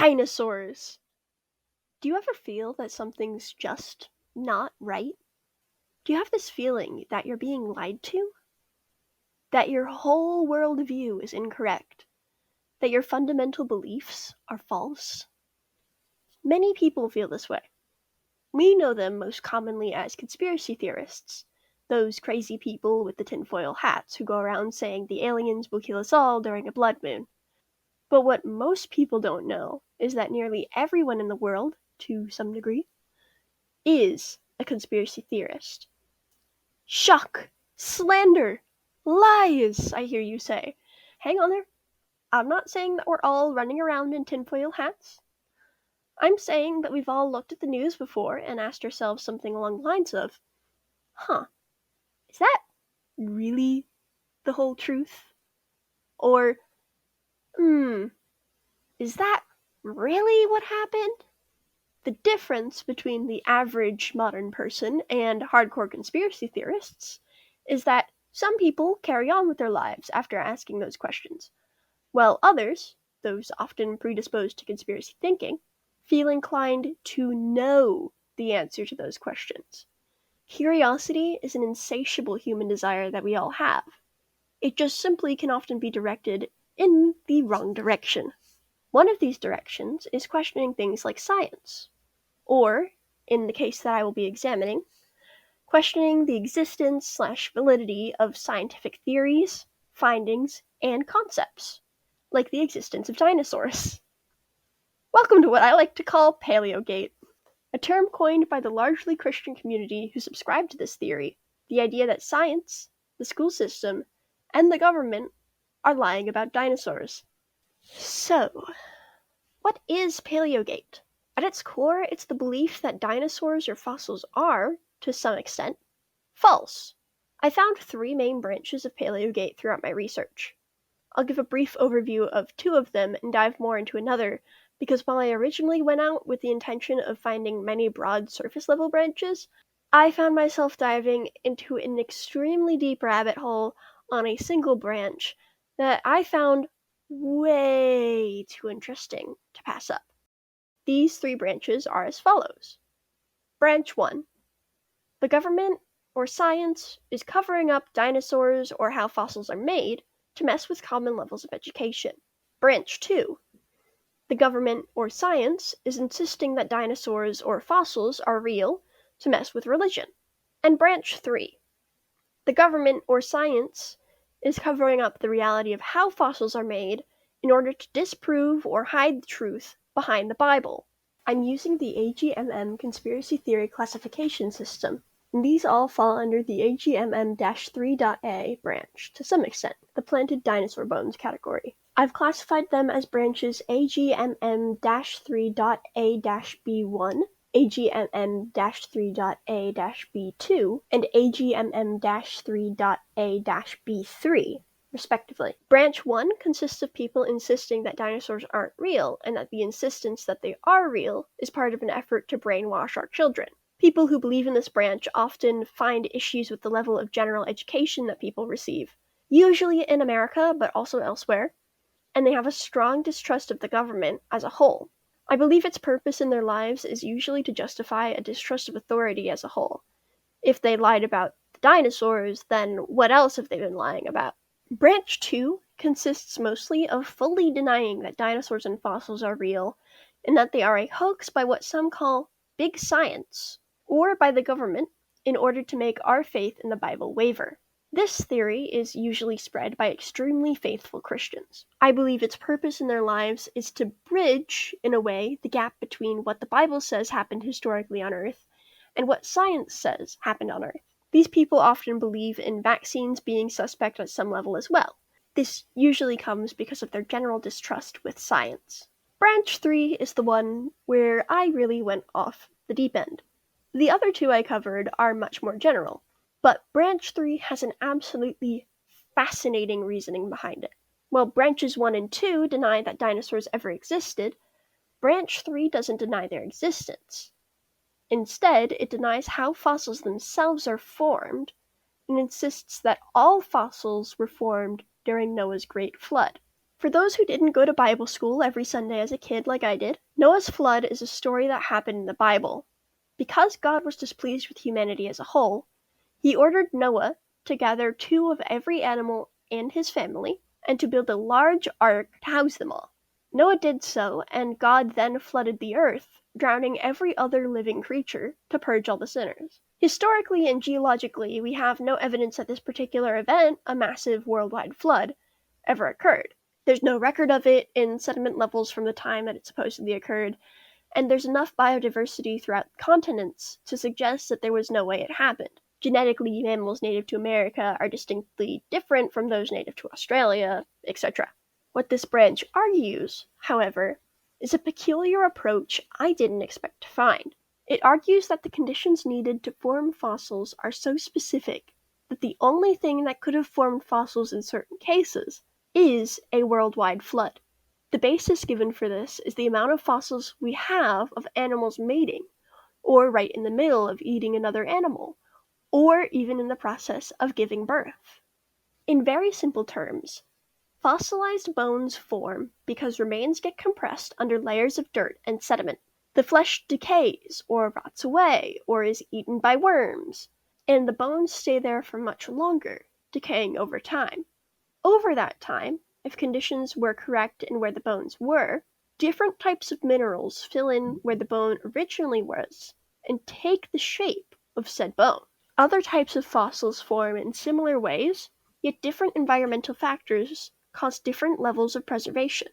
Dinosaurs! Do you ever feel that something's just not right? Do you have this feeling that you're being lied to? That your whole worldview is incorrect? That your fundamental beliefs are false? Many people feel this way. We know them most commonly as conspiracy theorists, those crazy people with the tinfoil hats who go around saying the aliens will kill us all during a blood moon. But what most people don't know is that nearly everyone in the world, to some degree, is a conspiracy theorist. Shock! Slander! Lies, I hear you say. Hang on there. I'm not saying that we're all running around in tinfoil hats. I'm saying that we've all looked at the news before and asked ourselves something along the lines of, is that really the whole truth? Or, is that really what happened? The difference between the average modern person and hardcore conspiracy theorists is that some people carry on with their lives after asking those questions, while others, those often predisposed to conspiracy thinking, feel inclined to know the answer to those questions. Curiosity is an insatiable human desire that we all have. It just simply can often be directed in the wrong direction. One of these directions is questioning things like science, or, in the case that I will be examining, questioning the existence/validity of scientific theories, findings, and concepts, like the existence of dinosaurs. Welcome to what I like to call Paleogate, a term coined by the largely Christian community who subscribe to this theory, the idea that science, the school system, and the government are lying about dinosaurs. So, what is Paleogate? At its core, it's the belief that dinosaurs or fossils are, to some extent, false. I found 3 main branches of Paleogate throughout my research. I'll give a brief overview of 2 of them and dive more into another, because while I originally went out with the intention of finding many broad surface-level branches, I found myself diving into an extremely deep rabbit hole on a single branch that I found way too interesting to pass up. These 3 branches are as follows. Branch 1. The government or science is covering up dinosaurs or how fossils are made to mess with common levels of education. Branch 2. The government or science is insisting that dinosaurs or fossils are real to mess with religion. And branch 3. The government or science is covering up the reality of how fossils are made in order to disprove or hide the truth behind the Bible. I'm using the AGMM conspiracy theory classification system, and these all fall under the AGMM-3.A branch to some extent, the planted dinosaur bones category. I've classified them as branches AGMM-3.A-B1, AGMM-3.A-B2, and AGMM-3.A-B3, respectively. Branch 1 consists of people insisting that dinosaurs aren't real, and that the insistence that they are real is part of an effort to brainwash our children. People who believe in this branch often find issues with the level of general education that people receive, usually in America, but also elsewhere, and they have a strong distrust of the government as a whole. I believe its purpose in their lives is usually to justify a distrust of authority as a whole. If they lied about the dinosaurs, then what else have they been lying about? Branch 2 consists mostly of fully denying that dinosaurs and fossils are real, and that they are a hoax by what some call big science, or by the government, in order to make our faith in the Bible waver. This theory is usually spread by extremely faithful Christians. I believe its purpose in their lives is to bridge, in a way, the gap between what the Bible says happened historically on Earth and what science says happened on Earth. These people often believe in vaccines being suspect at some level as well. This usually comes because of their general distrust with science. Branch 3 is the one where I really went off the deep end. The other 2 I covered are much more general. But branch 3 has an absolutely fascinating reasoning behind it. While branches 1 and 2 deny that dinosaurs ever existed, branch 3 doesn't deny their existence. Instead, it denies how fossils themselves are formed, and insists that all fossils were formed during Noah's Great Flood. For those who didn't go to Bible school every Sunday as a kid like I did, Noah's flood is a story that happened in the Bible. Because God was displeased with humanity as a whole, he ordered Noah to gather 2 of every animal and his family, and to build a large ark to house them all. Noah did so, and God then flooded the earth, drowning every other living creature to purge all the sinners. Historically and geologically, we have no evidence that this particular event, a massive worldwide flood, ever occurred. There's no record of it in sediment levels from the time that it supposedly occurred, and there's enough biodiversity throughout the continents to suggest that there was no way it happened. Genetically, mammals native to America are distinctly different from those native to Australia, etc. What this branch argues, however, is a peculiar approach I didn't expect to find. It argues that the conditions needed to form fossils are so specific that the only thing that could have formed fossils in certain cases is a worldwide flood. The basis given for this is the amount of fossils we have of animals mating, or right in the middle of eating another animal, or even in the process of giving birth. In very simple terms, fossilized bones form because remains get compressed under layers of dirt and sediment. The flesh decays, or rots away, or is eaten by worms, and the bones stay there for much longer, decaying over time. Over that time, if conditions were correct in where the bones were, different types of minerals fill in where the bone originally was and take the shape of said bone. Other types of fossils form in similar ways, yet different environmental factors cause different levels of preservation.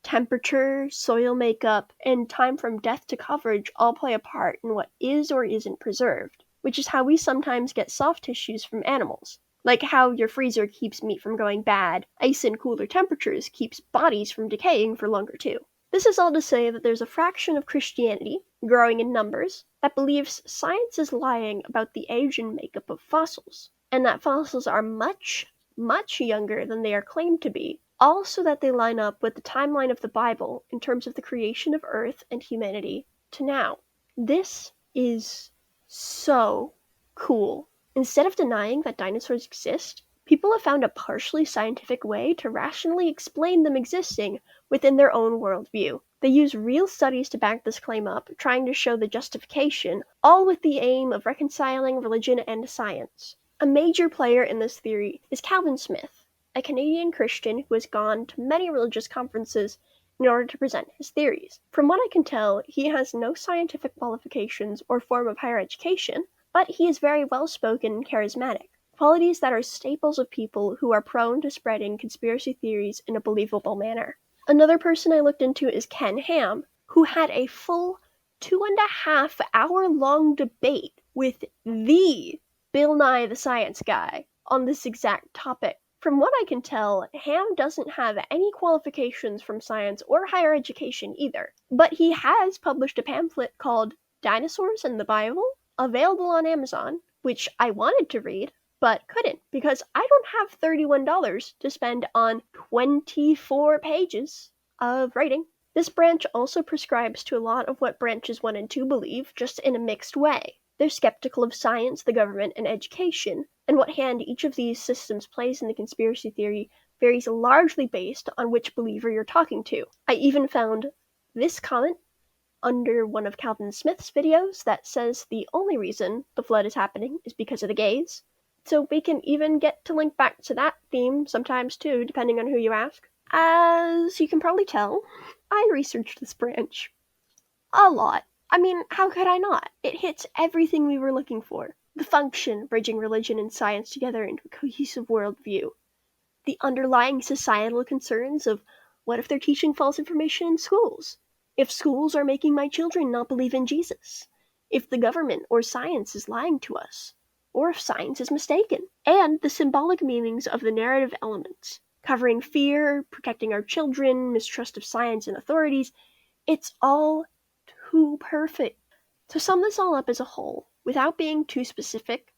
Temperature, soil makeup, and time from death to coverage all play a part in what is or isn't preserved, which is how we sometimes get soft tissues from animals. Like how your freezer keeps meat from going bad, ice in cooler temperatures keeps bodies from decaying for longer too. This is all to say that there's a fraction of Christianity, growing in numbers, that believes science is lying about the age and makeup of fossils, and that fossils are much, much younger than they are claimed to be, all so that they line up with the timeline of the Bible in terms of the creation of Earth and humanity to now. This is so cool. Instead of denying that dinosaurs exist, people have found a partially scientific way to rationally explain them existing within their own worldview. They use real studies to back this claim up, trying to show the justification, all with the aim of reconciling religion and science. A major player in this theory is Calvin Smith, a Canadian Christian who has gone to many religious conferences in order to present his theories. From what I can tell, he has no scientific qualifications or form of higher education, but he is very well-spoken and charismatic, qualities that are staples of people who are prone to spreading conspiracy theories in a believable manner. Another person I looked into is Ken Ham, who had a full 2.5-hour-long debate with the Bill Nye the Science Guy on this exact topic. From what I can tell, Ham doesn't have any qualifications from science or higher education either, but he has published a pamphlet called Dinosaurs in the Bible, available on Amazon, which I wanted to read, but couldn't because I don't have $31 to spend on 24 pages of writing. This branch also prescribes to a lot of what branches 1 and 2 believe, just in a mixed way. They're skeptical of science, the government, and education, and what hand each of these systems plays in the conspiracy theory varies largely based on which believer you're talking to. I even found this comment under one of Calvin Smith's videos that says the only reason the flood is happening is because of the gays. So we can even get to link back to that theme sometimes too, depending on who you ask. As you can probably tell, I researched this branch a lot. I mean, how could I not? It hits everything we were looking for. The function, bridging religion and science together into a cohesive worldview. The underlying societal concerns of what if they're teaching false information in schools? If schools are making my children not believe in Jesus? If the government or science is lying to us? Or if science is mistaken? And the symbolic meanings of the narrative elements, covering fear, protecting our children, mistrust of science and authorities. It's all too perfect. To sum this all up as a whole, without being too specific,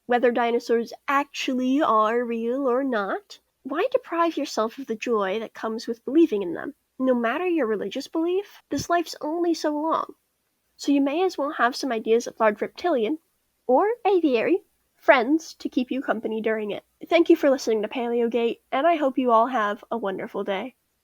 whether dinosaurs actually are real or not, why deprive yourself of the joy that comes with believing in them? No matter your religious belief, this life's only so long. So you may as well have some ideas of large reptilian, or aviary, friends to keep you company during it. Thank you for listening to Paleogate, and I hope you all have a wonderful day.